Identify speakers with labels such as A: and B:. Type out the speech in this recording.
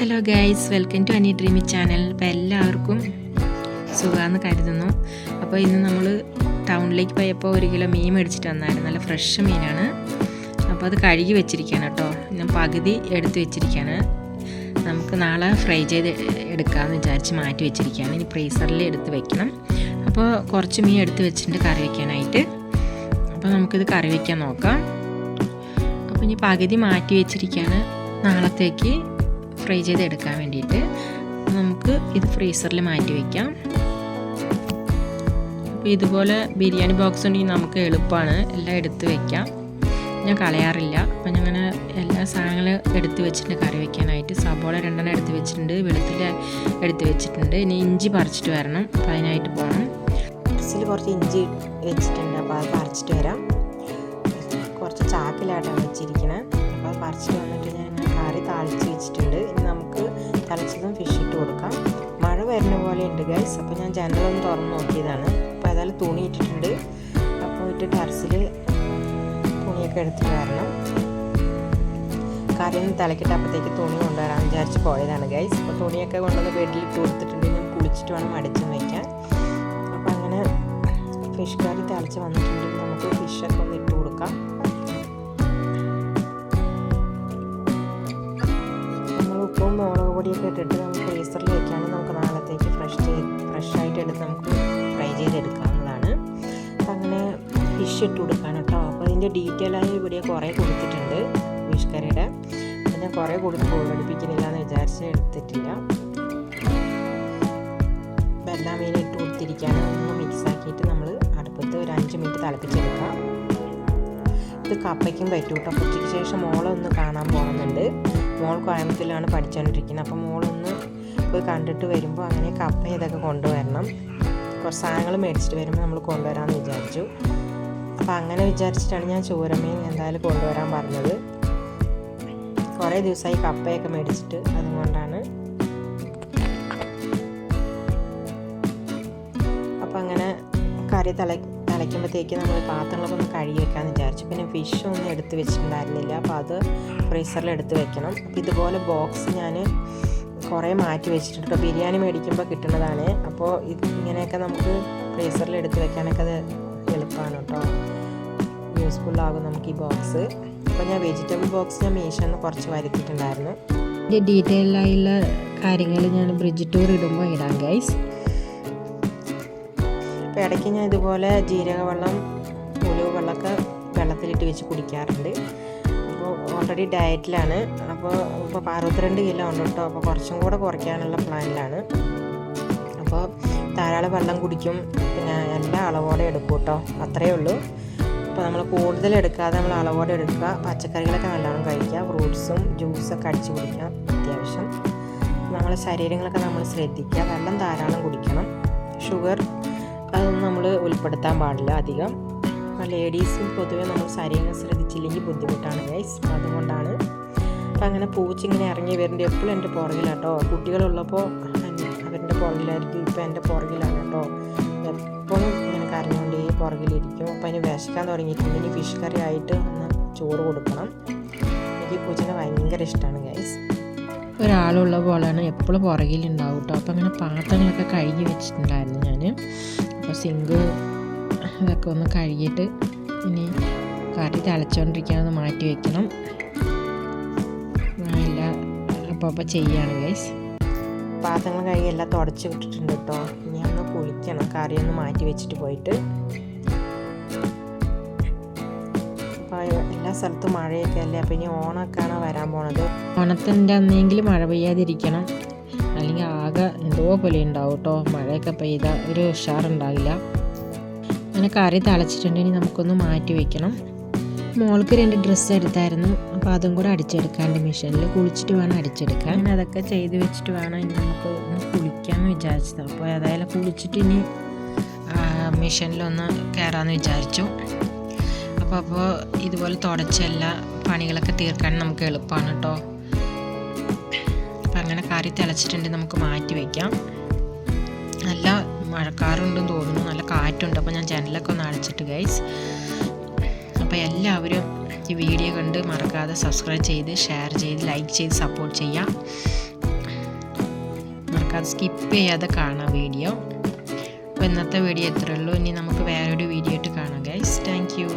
A: Hello guys, welcome to Ani dreamy channel. അപ്പോൾ എല്ലാവർക്കും സുഖമാണെന്ന് കരുതുന്നു. അപ്പോൾ ഇന്ന് നമ്മൾ ടൗണിലേക്ക് പോയപ്പോൾ 1 കിലോ മീൻ മേടിച്ചിട്ട് വന്നായിരുന്നു. നല്ല ഫ്രഷ് മീനാണ്. അപ്പോൾ അത് കഴുകി വെച്ചിരിക്കുകയാണ് കേട്ടോ. ഞാൻ പകുതി എടുത്ത് വെച്ചിരിക്കുകയാണ്. നമുക്ക് നാളെ ഫ്രൈ ചെയ്ത് എടുക്കാമെന്ന് വിചാരിച്ച് മാറ്റി വെച്ചിരിക്കുകയാണ്. ഇനി ഫ്രീസറിൽ എടുത്ത് വെക്കണം. അപ്പോൾ കുറച്ച് മീൻ എടുത്ത് വെച്ചിട്ടുണ്ട് കറി വയ്ക്കാനായിട്ട്. അപ്പോൾ നമുക്കിത് കറി വയ്ക്കാൻ നോക്കാം. അപ്പോൾ ഇനി പകുതി മാറ്റി വെച്ചിരിക്കുകയാണ് നാളത്തേക്ക് ഫ്രൈ ചെയ്ത് എടുക്കാൻ വേണ്ടിയിട്ട്. നമുക്ക് ഇത് ഫ്രീസറിൽ മാറ്റി വയ്ക്കാം. അപ്പോൾ ഇതുപോലെ ബിരിയാണി ബോക്സ് ഉണ്ടെങ്കിൽ നമുക്ക് എളുപ്പമാണ്, എല്ലാം എടുത്ത് വയ്ക്കാം. ഞാൻ കളയാറില്ല. അപ്പോൾ ഞാൻ അങ്ങനെ എല്ലാ സാധനങ്ങളും എടുത്ത് വെച്ചിട്ടുണ്ട് കറി വയ്ക്കാനായിട്ട്. സബോള 2 എടുത്ത് വെച്ചിട്ടുണ്ട്, വെളുത്തുള്ളി എടുത്ത് വെച്ചിട്ടുണ്ട്. ഇനി ഇഞ്ചി പറിച്ചിട്ട് വരണം. അപ്പോൾ അതിനായിട്ട് പോകണം. ഫ്രിഡ്ജിൽ കുറച്ച് ഇഞ്ചി വെച്ചിട്ടുണ്ട്. അപ്പോൾ അത് പറിച്ചിട്ട് വരാം. കുറച്ച് ചാക്കിലായിട്ടാണ് വെച്ചിരിക്കുന്നത്. അപ്പോൾ അത് പറിച്ചിട്ട് വന്നിട്ട് ഞാൻ കറി താളിച്ച് വെച്ചിട്ടുണ്ട്. ഇനി നമുക്ക് തളിച്ചതും ഫിഷ് ഇട്ട് കൊടുക്കാം. മഴ വരുന്ന പോലെ ഉണ്ട് ഗൈസ്. അപ്പോൾ ഞാൻ ജനലൊന്ന് തുറന്ന് നോക്കിയതാണ്. അപ്പോൾ ഏതായാലും തുണി ഇട്ടിട്ടുണ്ട്. അപ്പോൾ ഇട്ട് ടെറസിൽ തുണിയൊക്കെ എടുത്തിട്ട് വരണം. കറിയൊന്ന് തിളക്കിയിട്ട് അപ്പോഴത്തേക്ക് തുണി കൊണ്ടുവരാൻ വിചാരിച്ച് പോയതാണ് ഗൈസ്. അപ്പോൾ തുണിയൊക്കെ കൊണ്ടുവന്ന് ബെഡിൽ ഇട്ട് കൊടുത്തിട്ടുണ്ട്. ഞാൻ കുളിച്ചിട്ട് വേണം അടിച്ചും വയ്ക്കാൻ. അപ്പോൾ അങ്ങനെ ഫിഷ് കറി തിളച്ച് വന്നിട്ടുണ്ടെങ്കിൽ നമുക്ക് ഫിഷൊക്കെ ഒന്ന് ഇട്ട് കൊടുക്കാം. ഉപ്പും മുളക് പൊടിയൊക്കെ ഇട്ടിട്ട് നമുക്ക് ഫ്രീസറിൽ വെക്കുകയാണെങ്കിൽ നമുക്ക് നാളത്തേക്ക് ഫ്രഷായിട്ട് എടുത്ത് നമുക്ക് ഫ്രൈ ചെയ്തെടുക്കാവുന്നതാണ്. അപ്പം അങ്ങനെ ഫിഷ് ഇട്ട് കൊടുക്കാൻ കേട്ടോ. അപ്പോൾ അതിൻ്റെ ഡീറ്റെയിലായ വീഡിയോ കുറേ കൊടുത്തിട്ടുണ്ട് ഫിഷ് കറിയുടെ. അപ്പം ഞാൻ കുറേ പഠിപ്പിക്കുന്നില്ല എന്ന് വിചാരിച്ച് എടുത്തിട്ടില്ല. അപ്പം എല്ലാ മീനും ഇട്ട് കൊടുത്തിരിക്കുകയാണ്. ഒന്ന് മിക്സാക്കിയിട്ട് നമ്മൾ അടുപ്പത്ത് ഒരു 5 മിനിറ്റ് തിളപ്പിച്ചെടുക്കാം. ഇത് കപ്പയ്ക്കും പറ്റും കേട്ടോ. ഉച്ചയ്ക്ക് ശേഷം മോളൊന്ന് കാണാൻ പോകുന്നുണ്ട്. മോൾ കോയമ്പത്തൂരിലാണ് പഠിച്ചുകൊണ്ടിരിക്കുന്നത്. അപ്പോൾ മോളൊന്ന് പോയി കണ്ടിട്ട് വരുമ്പോൾ അങ്ങനെ കപ്പ ഇതൊക്കെ കൊണ്ടുവരണം. കുറച്ച് സാധനങ്ങൾ മേടിച്ചിട്ട് വരുമ്പോൾ നമ്മൾ കൊണ്ടുവരാമെന്ന് വിചാരിച്ചു. അപ്പോൾ അങ്ങനെ വിചാരിച്ചിട്ടാണ് ഞാൻ ചൂരമീൻ എന്തായാലും കൊണ്ടുവരാൻ പറഞ്ഞത്. കുറേ ദിവസമായി കപ്പയൊക്കെ മേടിച്ചിട്ട്, അതുകൊണ്ടാണ്. അപ്പോൾ അങ്ങനെ കറി തിളയ്ക്കുമ്പോഴത്തേക്ക് നമ്മൾ പാത്രങ്ങളൊക്കെ ഒന്ന് കഴുകി വെക്കാമെന്ന് വിചാരിച്ചു. പിന്നെ ഫിഷ് ഒന്നും എടുത്ത് വെച്ചിട്ടുണ്ടായിരുന്നില്ല. അപ്പോൾ അത് ഫ്രീസറിൽ എടുത്ത് വെക്കണം. അപ്പോൾ ഇതുപോലെ ബോക്സ് ഞാൻ കുറേ മാറ്റി വെച്ചിട്ടുണ്ട്. ബിരിയാണി മേടിക്കുമ്പോൾ കിട്ടുന്നതാണ്. അപ്പോൾ ഇങ്ങനെയൊക്കെ നമുക്ക് ഫ്രീസറിൽ എടുത്ത് വെക്കാനൊക്കെ അത് എളുപ്പമാണ് കേട്ടോ. യൂസ്ഫുള്ളാകും നമുക്ക് ഈ ബോക്സ്. അപ്പോൾ ഞാൻ വെജിറ്റബിൾ ബോക്സ് ഞാൻ മീഷോയിൽ നിന്ന് കുറച്ച് വരുത്തിയിട്ടുണ്ടായിരുന്നു. ഇതിൻ്റെ ഡീറ്റെയിൽ ആയുള്ള കാര്യങ്ങൾ ഞാൻ ബ്രിഡ്ജ് ടൂർ ഇടുമ്പോൾ ഇടാം ഗൈസ്. അപ്പോൾ ഇടയ്ക്ക് ഞാൻ ഇതുപോലെ ജീരകവെള്ളം, ഉലുവ വെള്ളമൊക്കെ വെള്ളത്തിലിട്ട് വെച്ച് കുടിക്കാറുണ്ട്. അപ്പോൾ ഓൾറെഡി ഡയറ്റിലാണ്. അപ്പോൾ 62 കിലോ ഉണ്ട് കേട്ടോ. അപ്പോൾ കുറച്ചും കൂടെ കുറയ്ക്കാനുള്ള പ്ലാനിലാണ്. അപ്പോൾ ധാരാളം വെള്ളം കുടിക്കും. പിന്നെ എല്ലാ അളവോടെ എടുക്കും കേട്ടോ. അത്രയേ ഉള്ളൂ. അപ്പോൾ നമ്മൾ കൂടുതൽ എടുക്കാതെ നമ്മൾ അളവോടെ എടുക്കുക. പച്ചക്കറികളൊക്കെ നല്ലോണം കഴിക്കുക. ഫ്രൂട്ട്സും ജ്യൂസൊക്കെ അടിച്ച് കുടിക്കാം അത്യാവശ്യം. നമ്മളെ ശരീരങ്ങളൊക്കെ നമ്മൾ ശ്രദ്ധിക്കുക. വെള്ളം ധാരാളം കുടിക്കണം. ഷുഗർ അതൊന്നും നമ്മൾ ഉൾപ്പെടുത്താൻ പാടില്ല അധികം. ലേഡീസും പൊതുവെ നമ്മൾ ശരീരം ശ്രദ്ധിച്ചില്ലെങ്കിൽ ബുദ്ധിമുട്ടാണ് ഗൈസ്. അതുകൊണ്ടാണ്. അപ്പം അങ്ങനെ പൂച്ചിങ്ങനെ ഇറങ്ങി വരുന്നുണ്ട്. എപ്പോഴും എൻ്റെ പുറകിലാട്ടോ. കുട്ടികളുള്ളപ്പോൾ അവരുടെ പുറകിലായിരിക്കും. ഇപ്പം എൻ്റെ പുറകിലാണ് കേട്ടോ. എപ്പോഴും ഇങ്ങനെ കരഞ്ഞുകൊണ്ട് ഈ പുറകിലിരിക്കും. അപ്പം അതിന് വിശക്കാൻ തുടങ്ങിയിട്ടുണ്ട്. ഇനി ഫിഷ് കറി ആയിട്ട് ഒന്ന് ചോറ് കൊടുക്കണം. എനിക്ക് പൂച്ചനെ ഭയങ്കര ഇഷ്ടമാണ് ഗൈസ്. ഒരാളുള്ള പോലെയാണ്, എപ്പോഴും പുറകിലുണ്ടാവും കേട്ടോ. അപ്പം അങ്ങനെ പാത്രങ്ങളൊക്കെ കഴുകി വെച്ചിട്ടുണ്ടായിരുന്നു ഞാൻ. അപ്പോൾ സിങ്ക് ഇതൊക്കെ ഒന്ന് കഴുകിയിട്ട് ഇനി കറി തിളച്ചുകൊണ്ടിരിക്കാനൊന്ന് മാറ്റി വയ്ക്കണം. എല്ലാം അപ്പോൾ ചെയ്യുകയാണ് ഗൈസ്. പാത്രങ്ങൾ കഴുകി എല്ലാം തുടച്ച് വിട്ടിട്ടുണ്ട് കേട്ടോ. ഇനി ഒന്ന് കുളിക്കണം. കറി ഒന്ന് മാറ്റി വെച്ചിട്ട് പോയിട്ട്. അപ്പോൾ എല്ലാ സ്ഥലത്തും മഴയൊക്കെ അല്ലേ. അപ്പോൾ ഇനി ഓണമൊക്കെയാണ് വരാൻ പോണത്. ഓണത്തിൻ്റെ അന്നെങ്കിലും മഴ പെയ്യാതിരിക്കണം, അല്ലെങ്കിൽ ആകെ എന്തോ പോലെ ഉണ്ടാവും കേട്ടോ. മഴയൊക്കെ പെയ്താൽ ഒരു ഉഷാറുണ്ടാവില്ല. അങ്ങനെ കറി തിളച്ചിട്ടുണ്ടെങ്കിൽ നമുക്കൊന്ന് മാറ്റി വയ്ക്കണം. മോൾക്ക് 2 ഡ്രസ്സ് എടുത്തായിരുന്നു. അപ്പോൾ അതും കൂടെ അടിച്ചെടുക്കാണ്ട് മെഷീനിൽ കുളിച്ചിട്ട് വേണം അടിച്ചെടുക്കാൻ. അങ്ങനെ അതൊക്കെ ചെയ്ത് വെച്ചിട്ട് വേണം ഇനി നമുക്ക് ഒന്ന് കുളിക്കാമെന്ന് വിചാരിച്ചത്. അപ്പോൾ ഏതായാലും കുളിച്ചിട്ട് ഇനി മെഷീനിലൊന്ന് കയറാമെന്ന് വിചാരിച്ചു. അപ്പോൾ ഇതുപോലെ തുടച്ച എല്ലാ പണികളൊക്കെ തീർക്കാൻ നമുക്ക് എളുപ്പമാണ് കേട്ടോ. അപ്പം അങ്ങനെ കറി തിളച്ചിട്ടുണ്ട്, നമുക്ക് മാറ്റി വയ്ക്കാം. നല്ല മഴക്കാറുണ്ടെന്ന് തോന്നുന്നു, നല്ല കാറ്റുണ്ട്. അപ്പോൾ ഞാൻ ജനലൊക്കെ ഒന്ന് അടച്ചിട്ട് ഗൈസ്. അപ്പോൾ എല്ലാവരും ഈ വീഡിയോ കണ്ട് മറക്കാതെ സബ്സ്ക്രൈബ് ചെയ്ത് ഷെയർ ചെയ്ത് ലൈക്ക് ചെയ്ത് സപ്പോർട്ട് ചെയ്യാം. മറക്കാതെ സ്കിപ്പ് ചെയ്യാതെ കാണാം വീഡിയോ. അപ്പോൾ ഇന്നത്തെ വീഡിയോ ഇത്രയേ ഉള്ളൂ. ഇനി നമുക്ക് വേറൊരു വീഡിയോ ആയിട്ട് കാണാം ഗൈസ്. Thank you.